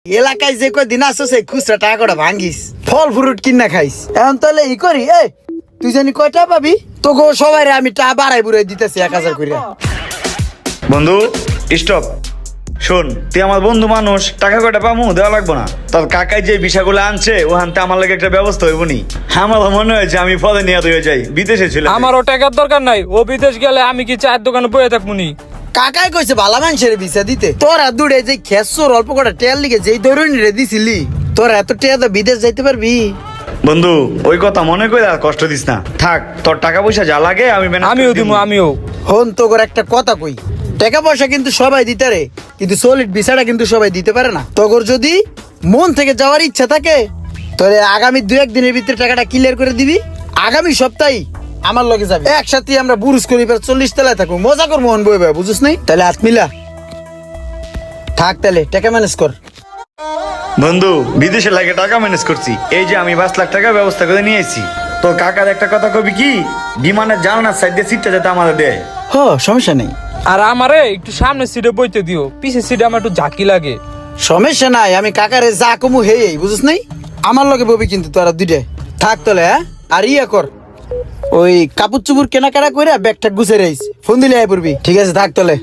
এলাকায় যে কদিন আসো সেই খুচরা টাকা কটা ভাঙ্গিস, ফল ফ্রুট কিনা খাইস। এখন তাহলে ই করি, তুই জানি কয়টা পাবি? তোকে সবাই আমি টা বাড়াই বুড়াই দিতেছি 1000 করে। বন্ধু স্টপ, শোন তুই আমার বন্ধু মানুষ, টাকা কয়টা পামু দেওয়া লাগবো না। তোর কাকাই যে বিষয়গুলো আনছে ওখানতে আমার লাগে একটা ব্যবস্থা হইব নি। আমার মনে হয়েছে আমি পদে নিয়ে হয়ে যাই, বিদেশে ছিল। আমারও টাকার দরকার নাই, ও বিদেশ গেলে আমি কি চায়ের দোকানে বয়ে থাকবো নি? কাকাই কইছে ভালো মানুষের ভিসা দিতে, তোরা দূরে যে খেসর অল্প কটা টেল লিগে যেই ধরুন রে দিছিলি, তোরা এত টেয়া তো বিদেশ যাইতে পারবি? বন্ধু ওই কথা মনে করে আর কষ্ট দিস না, থাক তোর টাকা পয়সা যা লাগে আমি আমিও দিব, আমিও। হন তোর একটা কথা কই, টাকা পয়সা কিন্তু সবাই দিতে রে, কিন্তু সলিড ভিসাটা কিন্তু সবাই দিতে পারে না। তোর যদি মন থেকে যাওয়ার ইচ্ছা থাকে তোরে আগামী 2-1 দিনের ভিতরে টাকাটা ক্লিয়ার করে দিবি। আগামী সপ্তাহে আমার লগে যাবে, একসাথে আমরা বুরুজ খলিফার 40 তলায় থাকবো, মজা করবো মন বইবে, বুঝছিস নাই? তাহলে হাত মিলা থাক, তাহলে টাকা ম্যানেজ কর। বন্ধু বিদেশে লাগে টাকা ম্যানেজ করছি, এই যে আমি 5 লাখ টাকা ব্যবস্থা করে নিয়ে এসেছি। তো কাকার একটা কথা কবি কি, বিমানের জানালার সাইড দিয়ে সিটটা যাতে আমাদের দেয়। সমস্যা নেই। আর আমারে একটু সামনের সিটে বইতে দিও, পিছের সিটে আমার একটু ঝাঁকি লাগে। সমস্যা নাই, আমি কাকারে যা কমু হেই, বুঝছিস নাই? আমার লগে ববি কিন্তু তোরা দুইটাই থাক তাহলে। আর ইয়া কর, ওই কাপড় চুপুর কেনাকাটা করে ব্যাগটা গুছে রাইস, ফোন দিলে আয় পড়বি। ঠিক আছে থাক তাহলে।